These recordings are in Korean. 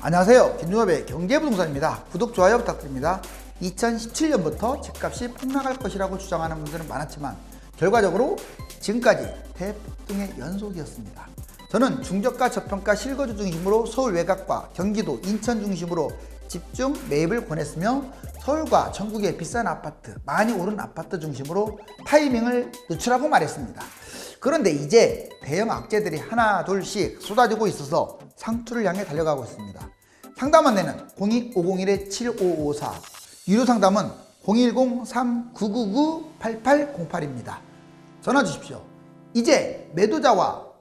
안녕하세요. 김종엽의 경제부동산입니다. 구독, 좋아요 부탁드립니다. 2017년부터 집값이 폭락할 것이라고 주장하는 분들은 많았지만 결과적으로 지금까지 대폭등의 연속이었습니다. 저는 중저가, 저평가, 실거주 중심으로 서울 외곽과 경기도, 인천 중심으로 집중 매입을 권했으며 서울과 전국의 비싼 아파트, 많이 오른 아파트 중심으로 타이밍을 늦추라고 말했습니다. 그런데 이제 대형 악재들이 하나 둘씩 쏟아지고 있어서 상투를 향해 달려가고 있습니다. 상담 안내는 02501-7554, 유료 상담은 010-3999-8808입니다. 전화 주십시오. 이제 매도자와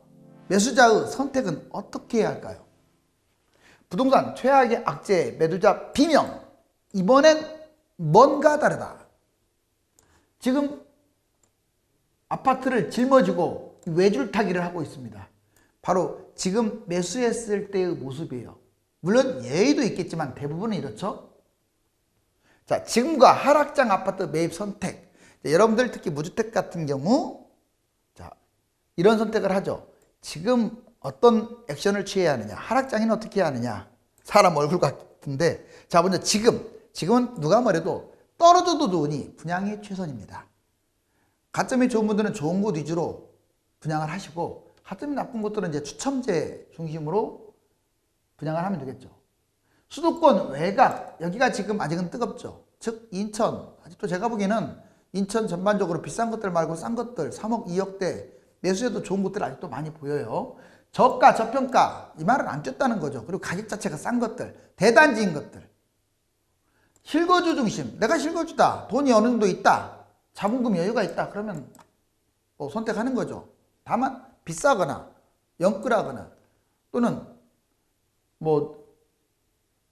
매수자의 선택은 어떻게 해야 할까요? 부동산 최악의 악재 매도자 비명, 이번엔 뭔가 다르다. 지금 아파트를 짊어지고 외줄타기를 하고 있습니다. 바로 지금 매수했을 때의 모습이에요. 물론 예의도 있겠지만 대부분은 이렇죠. 자, 지금과 하락장 아파트 매입 선택. 자, 여러분들 특히 무주택 같은 경우 자, 이런 선택을 하죠. 지금 어떤 액션을 취해야 하느냐, 하락장에는 어떻게 해야 하느냐. 사람 얼굴 같은데, 자, 먼저 지금은 누가 뭐래도 떨어져도 좋으니 분양이 최선입니다. 가점이 좋은 분들은 좋은 곳 위주로 분양을 하시고, 가점이 나쁜 곳들은 이제 추첨제 중심으로 분양을 하면 되겠죠. 수도권 외곽, 여기가 지금 아직은 뜨겁죠. 즉 인천, 아직도 제가 보기에는 인천 전반적으로 비싼 것들 말고 싼 것들 3억 2억대 매수해도 좋은 곳들 아직도 많이 보여요. 저가, 저평가, 이 말은 안 뛰었다는 거죠. 그리고 가격 자체가 싼 것들, 대단지인 것들. 실거주 중심, 내가 실거주다, 돈이 어느 정도 있다, 자본금 여유가 있다, 그러면 뭐 선택하는 거죠. 다만 비싸거나 영끌하거나 또는 뭐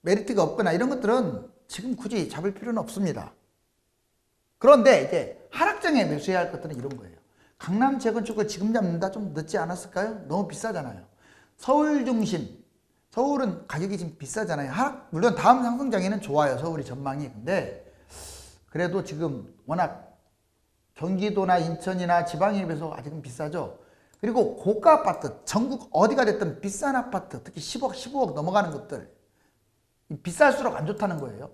메리트가 없거나 이런 것들은 지금 굳이 잡을 필요는 없습니다. 그런데 이제 하락장에 매수해야 할 것들은 이런 거예요. 강남 재건축을 지금 잡는다 좀 늦지 않았을까요? 너무 비싸잖아요. 서울 중심, 서울은 가격이 지금 비싸잖아요. 물론 다음 상승장에는 좋아요, 서울이 전망이. 근데 그래도 지금 워낙 경기도나 인천이나 지방에 비해서 아직은 비싸죠. 그리고 고가 아파트, 전국 어디가 됐든 비싼 아파트, 특히 10억, 15억 넘어가는 것들, 비쌀수록 안 좋다는 거예요.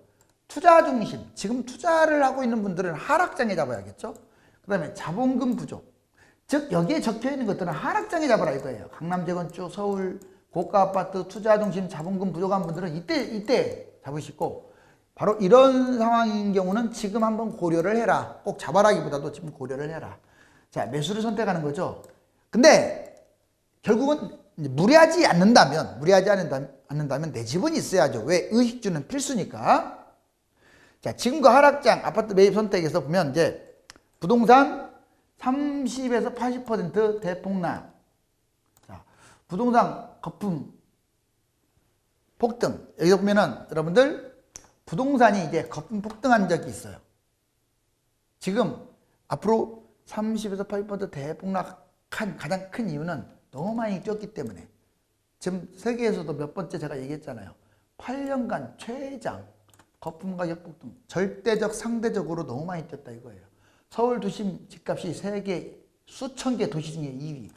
투자 중심, 지금 투자를 하고 있는 분들은 하락장에 잡아야겠죠. 그 다음에 자본금 부족, 즉 여기에 적혀있는 것들은 하락장에 잡아라 이거예요. 강남 재건축, 서울 고가 아파트, 투자 중심, 자본금 부족한 분들은 이때 잡으시고, 바로 이런 상황인 경우는 지금 한번 고려를 해라. 꼭 잡아라기보다도 지금 고려를 해라. 자, 매수를 선택하는 거죠. 근데 결국은 무리하지 않는다면 내 집은 있어야죠. 왜? 의식주는 필수니까. 자, 지금과 하락장 아파트 매입 선택에서 보면 이제 부동산 30에서 80% 대폭락. 자, 부동산 거품 폭등. 여기서 보면은 여러분들 부동산이 이제 거품 폭등한 적이 있어요. 지금 앞으로 30에서 80% 대폭락한 가장 큰 이유는 너무 많이 뛰었기 때문에. 지금 세계에서도 몇 번째 제가 얘기했잖아요. 8년간 최장 거품 가격 폭등, 절대적 상대적으로 너무 많이 뛰었다 이거예요. 서울 도심 집값이 세계 수천 개 도시 중에 2위,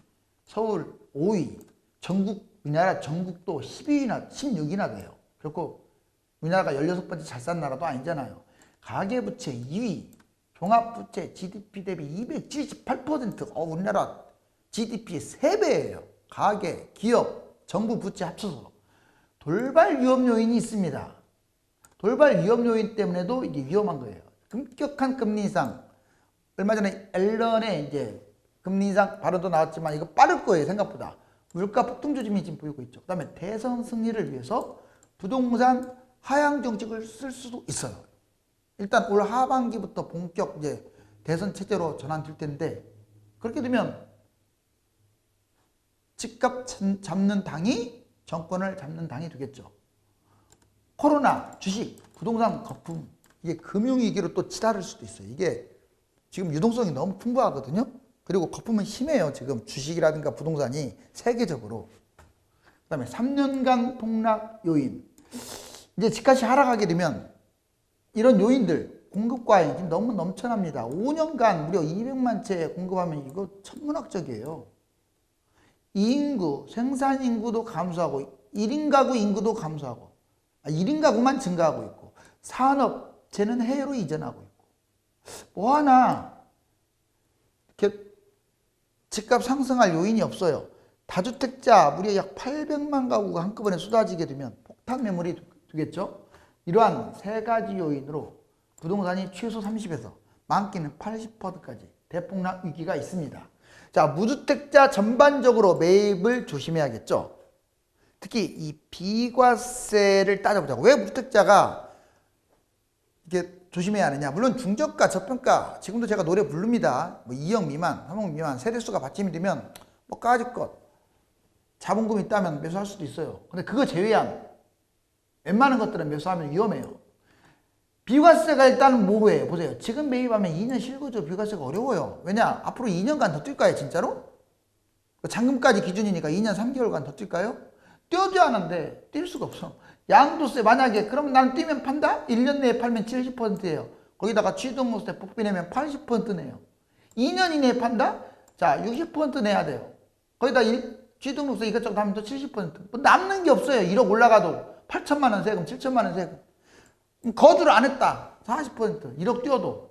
서울 5위, 우리나라 전국도 10위나 16위나 돼요. 그리고 우리나라가 16번째 잘 산 나라도 아니잖아요. 가계부채 2위, 종합부채 GDP 대비 278%, 우리나라 GDP의 3배예요. 가계, 기업, 정부 부채 합쳐서. 돌발 위험 요인이 있습니다. 돌발 위험 요인 때문에도 이게 위험한 거예요. 급격한 금리 인상. 얼마 전에 앨런의 이제 금리 인상 발언도 나왔지만 이거 빠를 거예요, 생각보다. 물가 폭등 조짐이 지금 보이고 있죠. 그 다음에 대선 승리를 위해서 부동산 하향 정책을 쓸 수도 있어요. 일단 올 하반기부터 본격 이제 대선 체제로 전환될 텐데, 그렇게 되면 집값 잡는 당이 정권을 잡는 당이 되겠죠. 코로나, 주식, 부동산 거품, 이게 금융위기로 또 치달을 수도 있어요. 이게 지금 유동성이 너무 풍부하거든요. 그리고 거품은 심해요. 지금 주식이라든가 부동산이 세계적으로. 그 다음에 3년간 폭락 요인. 이제 집값이 하락하게 되면 이런 요인들, 공급과잉 지금 너무 넘쳐납니다. 5년간 무려 200만 채 공급하면 이거 천문학적이에요. 인구, 생산 인구도 감소하고 1인 가구 인구도 감소하고 1인 가구만 증가하고 있고 산업재는 해외로 이전하고 있고 뭐 하나 이렇게 집값 상승할 요인이 없어요. 다주택자 무려 약 800만 가구가 한꺼번에 쏟아지게 되면 폭탄 매물이 되겠죠. 이러한 세 가지 요인으로 부동산이 최소 30에서 많게는 80%까지 대폭락 위기가 있습니다. 자, 무주택자 전반적으로 매입을 조심해야겠죠. 특히 이 비과세를 따져보자고. 왜 무주택자가 이게 조심해야 하느냐. 물론 중저가, 저평가 지금도 제가 노래 부릅니다. 뭐 2억 미만, 3억 미만 세대수가 받침이 되면 뭐 까짓것 자본금이 있다면 매수할 수도 있어요. 근데 그거 제외한 웬만한 것들은 매수하면 위험해요. 비과세가 일단 뭐예요? 보세요. 지금 매입하면 2년 실거주 비과세가 어려워요. 왜냐? 앞으로 2년간 더 뛸까요? 진짜로? 잔금까지 기준이니까 2년 3개월간 더 뛸까요? 뛰어도 하는데 뛸 수가 없어. 양도세 만약에 그러면 나는 뛰면 판다? 1년 내에 팔면 70%예요. 거기다가 취득세 복비 내면 80% 내요. 2년 이내에 판다? 자, 60% 내야 돼요. 거기다 취득세 이것저것 하면 또 70%. 뭐 남는 게 없어요. 1억 올라가도 8천만 원 세금, 7천만 원 세금. 거주를 안 했다. 40%. 1억 뛰어도.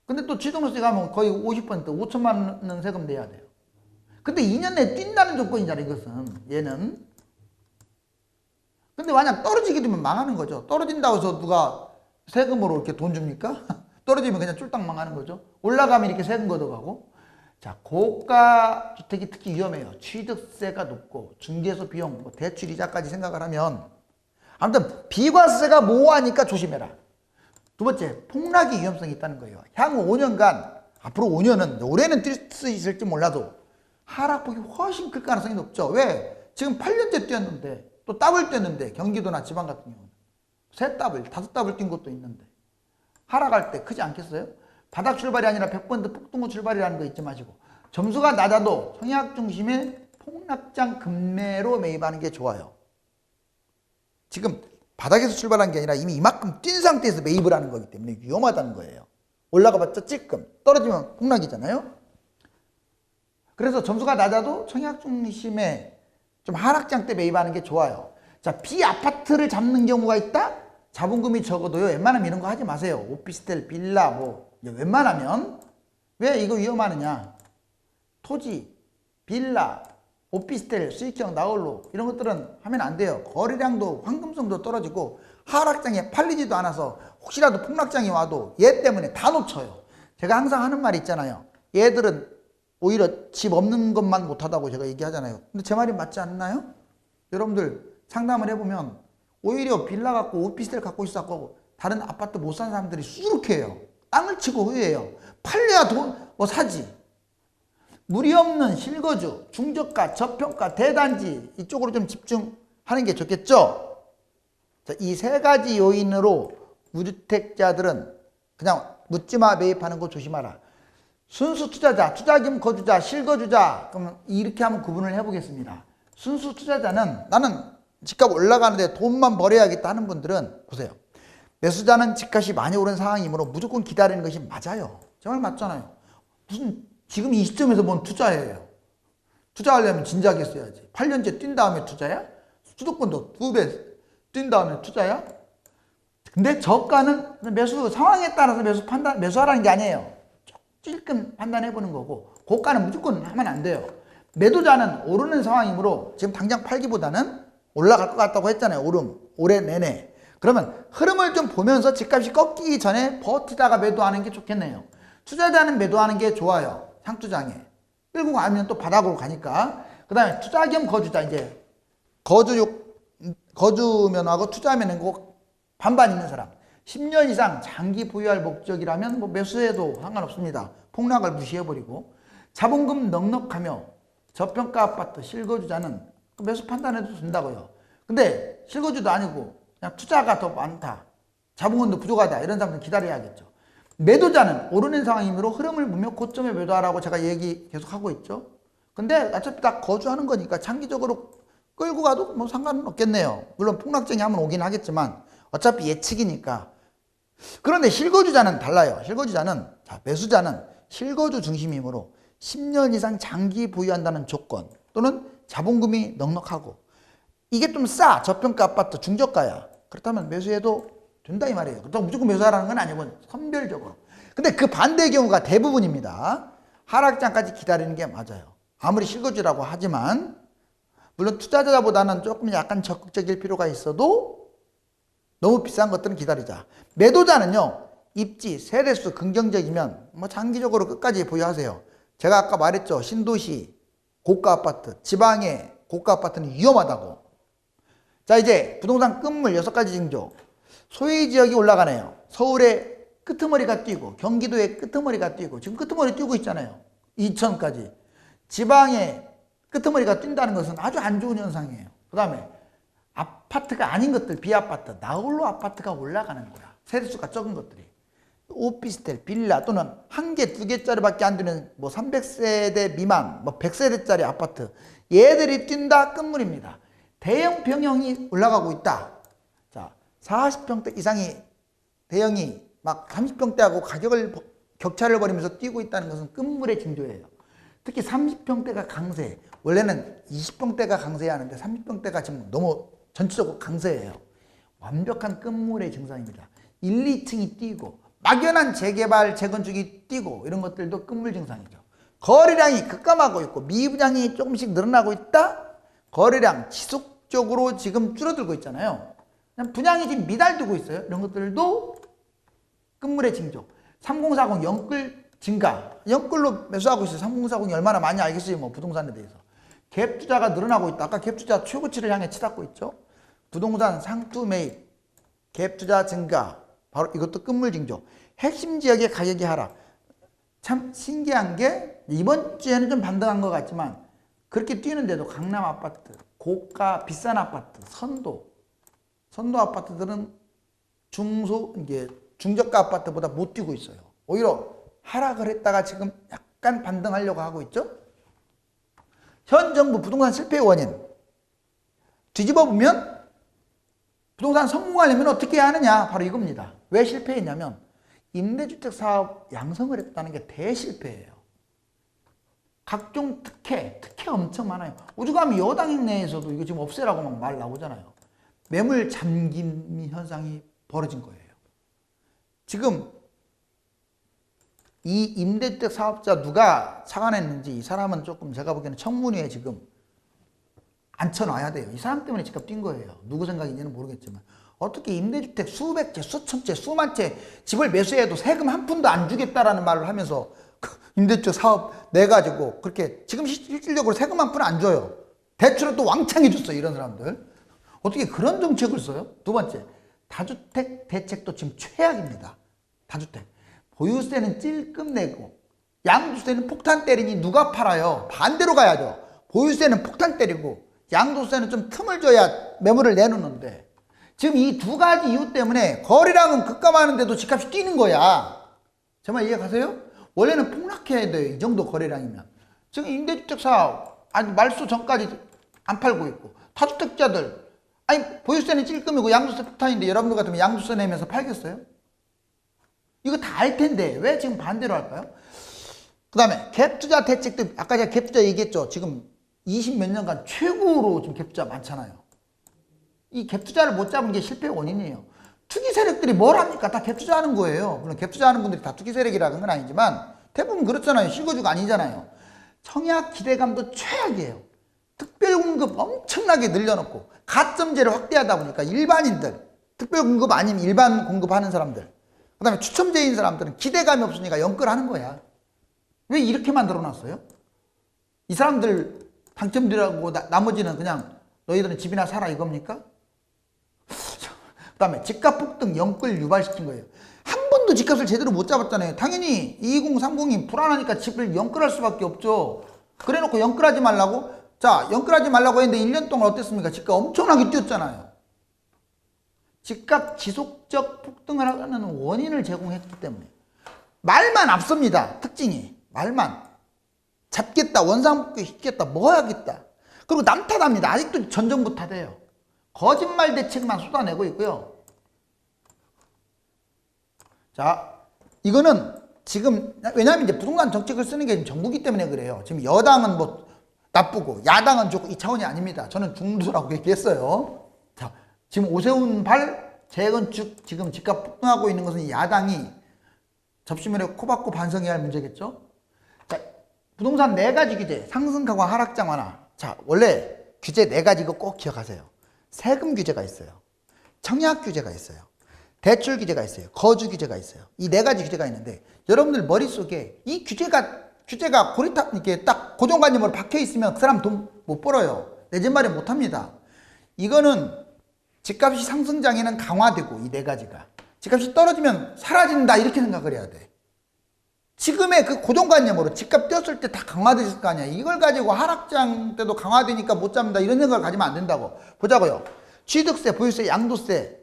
근데 또 취득세 가면 거의 50%, 5천만 원 세금 내야 돼요. 근데 2년 내에 뛴다는 조건이잖아, 이것은. 얘는. 근데 만약 떨어지게 되면 망하는 거죠. 떨어진다고 해서 누가 세금으로 이렇게 돈 줍니까? 떨어지면 그냥 쫄딱 망하는 거죠. 올라가면 이렇게 세금 걷어가고. 자, 고가 주택이 특히 위험해요. 취득세가 높고 중개소 비용, 뭐 대출 이자까지 생각을 하면 아무튼 비과세가 모호하니까 조심해라. 두 번째, 폭락의 위험성이 있다는 거예요. 향후 5년간, 앞으로 5년은 올해는 뛸 수 있을지 몰라도 하락폭이 훨씬 클 가능성이 높죠. 왜? 지금 8년째 뛰었는데 또 더블 뛰었는데 경기도나 지방 같은 경우는 3더블, 5더블 뛴 것도 있는데 하락할 때 크지 않겠어요? 바닥 출발이 아니라 100% 폭등후 출발이라는 거 잊지 마시고 점수가 낮아도 청약 중심의 폭락장 급매로 매입하는 게 좋아요. 지금 바닥에서 출발한 게 아니라 이미 이만큼 뛴 상태에서 매입을 하는 거기 때문에 위험하다는 거예요. 올라가봤자 찔끔, 떨어지면 폭락이잖아요. 그래서 점수가 낮아도 청약 중심의 좀 하락장 때 매입하는 게 좋아요. 자, 비아파트를 잡는 경우가 있다? 자본금이 적어도요, 웬만하면 이런 거 하지 마세요. 오피스텔, 빌라, 뭐 웬만하면. 왜 이거 위험하느냐? 토지, 빌라, 오피스텔, 수익형, 나홀로 이런 것들은 하면 안 돼요. 거래량도 황금성도 떨어지고 하락장에 팔리지도 않아서 혹시라도 폭락장이 와도 얘 때문에 다 놓쳐요. 제가 항상 하는 말이 있잖아요. 얘들은 오히려 집 없는 것만 못하다고 제가 얘기하잖아요. 근데 제 말이 맞지 않나요? 여러분들 상담을 해보면 오히려 빌라 갖고 오피스텔 갖고 있었고 다른 아파트 못 사는 사람들이 수두룩해요. 땅을 치고 후회해요. 팔려야 돈 뭐 사지. 무리 없는 실거주, 중저가, 저평가, 대단지 이쪽으로 좀 집중하는 게 좋겠죠? 자, 이 세 가지 요인으로 무주택자들은 그냥 묻지마 매입하는 거 조심하라. 순수 투자자, 투자금 거주자, 실거주자 그럼 이렇게 한번 구분을 해보겠습니다. 순수 투자자는 나는 집값 올라가는데 돈만 벌어야겠다 하는 분들은 보세요. 매수자는 집값이 많이 오른 상황이므로 무조건 기다리는 것이 맞아요. 정말 맞잖아요. 무슨 지금 이 시점에서 뭔 투자예요. 투자하려면 진작에 써야지. 8년째 뛴 다음에 투자야? 수도권도 2배 뛴 다음에 투자야? 근데 저가는 매수 상황에 따라서 매수하라는 게 아니에요. 찔끔 판단해보는 거고 고가는 무조건 하면 안 돼요. 매도자는 오르는 상황이므로 지금 당장 팔기보다는 올라갈 것 같다고 했잖아요. 올해 내내. 그러면 흐름을 좀 보면서 집값이 꺾이기 전에 버티다가 매도하는 게 좋겠네요. 투자자는 매도하는 게 좋아요. 상투장에. 끌고 가면 또 바닥으로 가니까. 그 다음에 투자 겸 거주자. 이제 거주면하고 투자면은 꼭 반반 있는 사람. 10년 이상 장기 보유할 목적이라면 뭐 매수해도 상관없습니다. 폭락을 무시해버리고. 자본금 넉넉하며 저평가 아파트 실거주자는 매수 판단해도 된다고요. 근데 실거주도 아니고 그냥 투자가 더 많다. 자본금도 부족하다. 이런 사람들은 기다려야겠죠. 매도자는 오르는 상황이므로 흐름을 보며 고점에 매도하라고 제가 얘기 계속 하고 있죠. 근데 어차피 다 거주하는 거니까 장기적으로 끌고 가도 뭐 상관은 없겠네요. 물론 폭락장이 한번 오긴 하겠지만 어차피 예측이니까. 그런데 실거주자는 달라요. 실거주자는 매수자는 실거주 중심이므로 10년 이상 장기 보유한다는 조건 또는 자본금이 넉넉하고 이게 좀 싸. 저평가 아파트 중저가야. 그렇다면 매수해도 된다 이 말이에요. 그렇다고 무조건 매수하라는 건 아니고 선별적으로. 근데 그 반대의 경우가 대부분입니다. 하락장까지 기다리는 게 맞아요. 아무리 실거주라고 하지만 물론 투자자보다는 조금 약간 적극적일 필요가 있어도 너무 비싼 것들은 기다리자. 매도자는요. 입지, 세대수 긍정적이면 뭐 장기적으로 끝까지 보유하세요. 제가 아까 말했죠. 신도시 고가 아파트, 지방의 고가 아파트는 위험하다고. 자, 이제 부동산 끝물 6가지 징조. 소외 지역이 올라가네요. 서울의 끄트머리가 뛰고 경기도의 끄트머리가 뛰고 지금 끄트머리 뛰고 있잖아요. 2천까지. 지방의 끄트머리가 뛴다는 것은 아주 안 좋은 현상이에요. 그 다음에 아파트가 아닌 것들, 비아파트, 나홀로 아파트가 올라가는 거야. 세대수가 적은 것들이. 오피스텔, 빌라 또는 1개, 2개짜리밖에 안 되는 뭐 300세대 미만, 뭐 100세대짜리 아파트. 얘들이 뛴다 끝물입니다. 대형 병영이 올라가고 있다. 자, 40평대 이상이 대형이 막 30평대하고 가격을 격차를 벌이면서 뛰고 있다는 것은 끝물의 징조예요. 특히 30평대가 강세. 원래는 20평대가 강세야 하는데 30평대가 지금 너무 전체적으로 강세예요. 완벽한 끝물의 증상입니다. 1, 2층이 뛰고 막연한 재개발, 재건축이 뛰고 이런 것들도 끝물 증상이죠. 거래량이 급감하고 있고 미분양이 조금씩 늘어나고 있다. 거래량 지속적으로 지금 줄어들고 있잖아요. 분양이 지금 미달되고 있어요. 이런 것들도 끝물의 징조. 3040 영끌 증가. 영끌로 매수하고 있어요. 3040이 얼마나 많이 알겠어요. 뭐 부동산에 대해서. 갭 투자가 늘어나고 있다. 아까 갭 투자 최고치를 향해 치닫고 있죠. 부동산 상투 매입, 갭 투자 증가. 바로 이것도 끝물 징조. 핵심 지역의 가격이 하락. 참 신기한 게 이번 주에는 좀 반등한 것 같지만 그렇게 뛰는데도 강남 아파트, 고가 비싼 아파트, 선도 아파트들은 이게 중저가 아파트보다 못 뛰고 있어요. 오히려 하락을 했다가 지금 약간 반등하려고 하고 있죠. 현 정부 부동산 실패의 원인 뒤집어 보면 부동산 성공하려면 어떻게 해야 하느냐 바로 이겁니다. 왜 실패했냐면 임대주택 사업 양성을 했다는 게 대실패예요. 각종 특혜 엄청 많아요. 오죽하면 여당 내에서도 이거 지금 없애라고 막 말 나오잖아요. 매물 잠김 현상이 벌어진 거예요. 지금 이 임대주택 사업자 누가 착안했는지 이 사람은 조금 제가 보기에는 청문회에 지금 앉혀놔야 돼요. 이 사람 때문에 집값 뛴 거예요. 누구 생각인지는 모르겠지만 어떻게 임대주택 수백 채, 수천 채, 수만 채 집을 매수해도 세금 한 푼도 안 주겠다라는 말을 하면서 임대주택 사업 내가지고 그렇게 지금 실질적으로 세금 한 푼 안 줘요. 대출을 또 왕창 해줬어요. 이런 사람들. 어떻게 그런 정책을 써요? 두 번째, 다주택 대책도 지금 최악입니다. 다주택. 보유세는 찔끔 내고 양도세는 폭탄 때리니 누가 팔아요? 반대로 가야죠. 보유세는 폭탄 때리고 양도세는 좀 틈을 줘야 매물을 내놓는데 지금 이 두 가지 이유 때문에 거래량은 급감하는데도 집값이 뛰는 거야. 정말 이해 가세요? 원래는 폭락해야 돼요. 이 정도 거래량이면. 지금 임대주택 사업 아니 말소 전까지 안 팔고 있고 다주택자들 아니 보유세는 찔끔이고 양도세 폭탄인데 여러분들 같으면 양도세 내면서 팔겠어요? 이거 다 알 텐데 왜 지금 반대로 할까요? 그 다음에 갭투자 대책도 아까 제가 갭투자 얘기했죠. 지금 20 몇 년간 최고로 지금 갭투자 많잖아요. 이 갭투자를 못 잡은 게 실패의 원인이에요. 투기 세력들이 뭘 합니까? 다 갭투자하는 거예요. 물론 갭투자하는 분들이 다 투기 세력이라는 건 아니지만 대부분 그렇잖아요. 실거주가 아니잖아요. 청약 기대감도 최악이에요. 특별 공급 엄청나게 늘려놓고 가점제를 확대하다 보니까 일반인들 특별 공급 아니면 일반 공급하는 사람들 그 다음에 추첨제인 사람들은 기대감이 없으니까 연끌하는 거야. 왜 이렇게 만들어놨어요? 이 사람들 당첨되라고 나머지는 그냥 너희들은 집이나 사라 이겁니까? 그 다음에 집값 폭등 연끌 유발시킨 거예요. 한 번도 집값을 제대로 못 잡았잖아요. 당연히 2030이 불안하니까 집을 연끌할 수밖에 없죠. 그래놓고 연끌하지 말라고? 자, 연끌하지 말라고 했는데 1년 동안 어땠습니까? 집값 엄청나게 뛰었잖아요. 집값 지속적 폭등을 하는 원인을 제공했기 때문에 말만 앞섭니다. 특징이 말만 잡겠다, 원상복귀 시켰다, 뭐 하겠다. 그리고 남 탓합니다. 아직도 전 정부 탓해요. 거짓말 대책만 쏟아내고 있고요. 자, 이거는 지금 왜냐하면 이제 부동산 정책을 쓰는 게 정부기 때문에 그래요. 지금 여당은 뭐 나쁘고 야당은 좋고 이 차원이 아닙니다. 저는 중도라고 얘기했어요. 자, 지금 오세훈 발 재건축 지금 집값 폭등하고 있는 것은 야당이 접시면에 코박고 반성해야 할 문제겠죠. 자, 부동산 4가지 규제, 상승하고 하락장 완화. 자, 원래 규제 4가지 이거 꼭 기억하세요. 세금 규제가 있어요. 청약 규제가 있어요. 대출 규제가 있어요. 거주 규제가 있어요. 이 4가지 규제가 있는데 여러분들 머릿속에 이 규제가 고리타 이렇게 딱 고정관념으로 박혀 있으면 그 사람 돈 못 벌어요. 내 집 마련 못 합니다. 이거는 집값이 상승장에는 강화되고 이 4가지가 집값이 떨어지면 사라진다 이렇게 생각을 해야 돼. 지금의 그 고정관념으로 집값 뛰었을 때 다 강화됐을 거 아니야. 이걸 가지고 하락장 때도 강화되니까 못 잡는다 이런 생각을 가지면 안 된다고. 보자고요. 취득세, 보유세, 양도세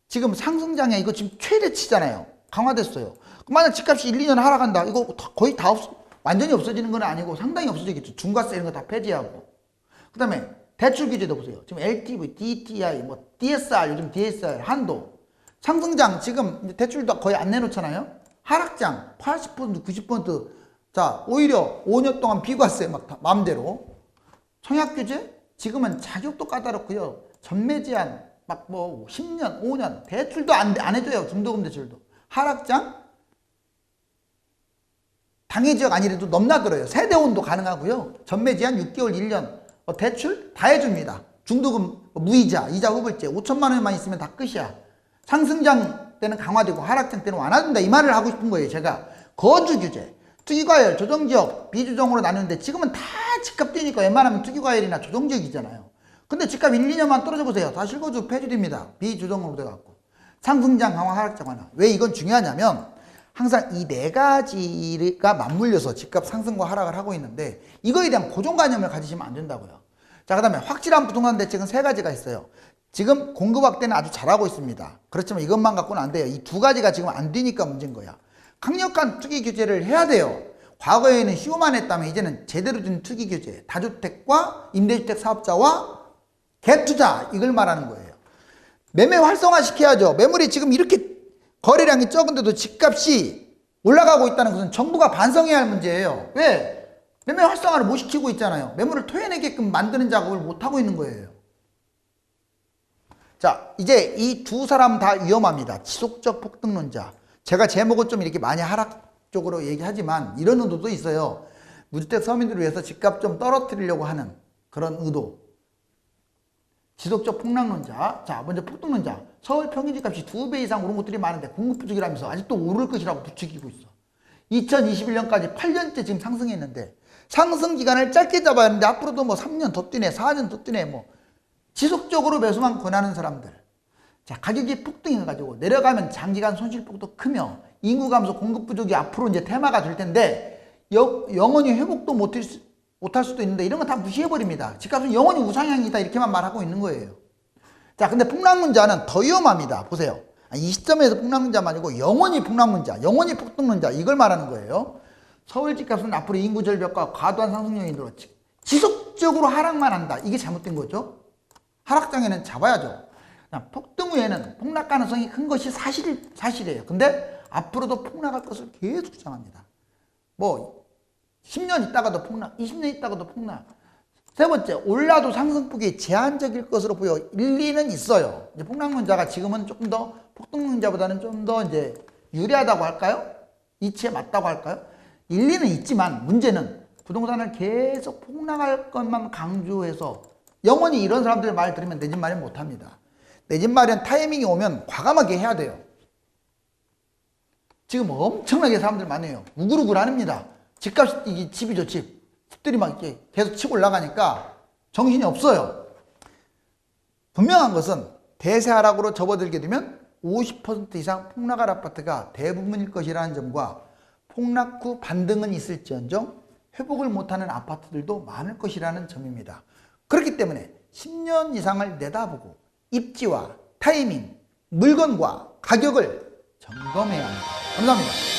지금 상승장에 이거 지금 최대치잖아요. 강화됐어요. 만약 집값이 1, 2년 하락한다. 이거 거의 다 완전히 없어지는 건 아니고 상당히 없어지겠죠. 중과세 이런 거 다 폐지하고. 그 다음에 대출 규제도 보세요. 지금 LTV, DTI, 뭐 DSR, 요즘 DSR, 한도. 상승장 지금 대출도 거의 안 내놓잖아요. 하락장 80%, 90%. 자, 오히려 5년 동안 비과세 막 다 마음대로. 청약 규제? 지금은 자격도 까다롭고요. 전매 제한 막 뭐 10년, 5년 대출도 안 해줘요. 중도금 대출도. 하락장? 당해 지역 아니래도 넘나들어요. 세대혼도 가능하고요. 전매 제한 6개월, 1년 대출 다 해줍니다. 중도금, 무이자, 이자 후불제 5천만 원만 있으면 다 끝이야. 상승장 때는 강화되고 하락장 때는 완화된다. 이 말을 하고 싶은 거예요. 제가 거주 규제, 투기과열, 조정지역, 비조정으로 나누는데 지금은 다 집값 뛰니까 웬만하면 투기과열이나 조정지역이잖아요. 근데 집값 1, 2년만 떨어져 보세요. 다 실거주 폐지됩니다. 비조정으로 돼갖고. 상승장 강화, 하락장 완화. 왜 이건 중요하냐면 항상 이 4가지가 맞물려서 집값 상승과 하락을 하고 있는데 이거에 대한 고정관념을 가지시면 안 된다고요. 자, 그 다음에 확실한 부동산 대책은 3가지가 있어요. 지금 공급 확대는 아주 잘하고 있습니다. 그렇지만 이것만 갖고는 안 돼요. 이 2가지가 지금 안 되니까 문제인 거야. 강력한 투기 규제를 해야 돼요. 과거에는 시효만 했다면 이제는 제대로 된 투기 규제, 다주택과 임대주택 사업자와 갭투자 이걸 말하는 거예요. 매매 활성화 시켜야죠. 매물이 지금 이렇게 거래량이 적은데도 집값이 올라가고 있다는 것은 정부가 반성해야 할 문제예요. 왜? 매매 활성화를 못 시키고 있잖아요. 매물을 토해내게끔 만드는 작업을 못 하고 있는 거예요. 자, 이제 이 2사람 다 위험합니다. 지속적 폭등론자. 제가 제목은 좀 이렇게 많이 하락 쪽으로 얘기하지만 이런 의도도 있어요. 무주택 서민들을 위해서 집값 좀 떨어뜨리려고 하는 그런 의도. 지속적 폭락론자. 자, 먼저 폭등론자. 서울 평균집값이 2배 이상 오른 곳들이 많은데 공급 부족이라면서 아직도 오를 것이라고 부추기고 있어. 2021년까지 8년째 지금 상승했는데 상승 기간을 짧게 잡아야 하는데 앞으로도 뭐 3년 더 뛰네, 4년 더 뛰네, 뭐 지속적으로 매수만 권하는 사람들. 자, 가격이 폭등해가지고 내려가면 장기간 손실폭도 크며 인구 감소, 공급 부족이 앞으로 이제 테마가 될 텐데 영원히 회복도 못할 수도 있는데 이런 거 다 무시해버립니다. 집값은 영원히 우상향이다 이렇게만 말하고 있는 거예요. 자, 근데 폭락론자는 더 위험합니다. 보세요. 이 시점에서 폭락론자만 아니고 영원히 폭락론자, 영원히 폭등론자 이걸 말하는 거예요. 서울 집값은 앞으로 인구 절벽과 과도한 상승 요인으로 지속적으로 하락만 한다. 이게 잘못된 거죠. 하락장에는 잡아야죠. 폭등 후에는 폭락 가능성이 큰 것이 사실이에요. 근데 앞으로도 폭락할 것을 계속 주장합니다. 뭐 10년 있다가도 폭락, 20년 있다가도 폭락. 세 번째, 올라도 상승폭이 제한적일 것으로 보여. 일리는 있어요. 이제 폭락론자가 지금은 조금 더 폭등론자보다는 좀 더 이제 유리하다고 할까요? 이치에 맞다고 할까요? 일리는 있지만 문제는 부동산을 계속 폭락할 것만 강조해서 영원히 이런 사람들의 말 들으면 내 집 마련 못합니다. 내 집 마련 타이밍이 오면 과감하게 해야 돼요. 지금 엄청나게 사람들 많아요. 우글우글합니다. 집값이 이게 집이죠, 집. 집들이 막 이렇게 계속 치고 올라가니까 정신이 없어요. 분명한 것은 대세 하락으로 접어들게 되면 50% 이상 폭락할 아파트가 대부분일 것이라는 점과 폭락 후 반등은 있을지언정 회복을 못하는 아파트들도 많을 것이라는 점입니다. 그렇기 때문에 10년 이상을 내다보고 입지와 타이밍, 물건과 가격을 점검해야 합니다. 감사합니다.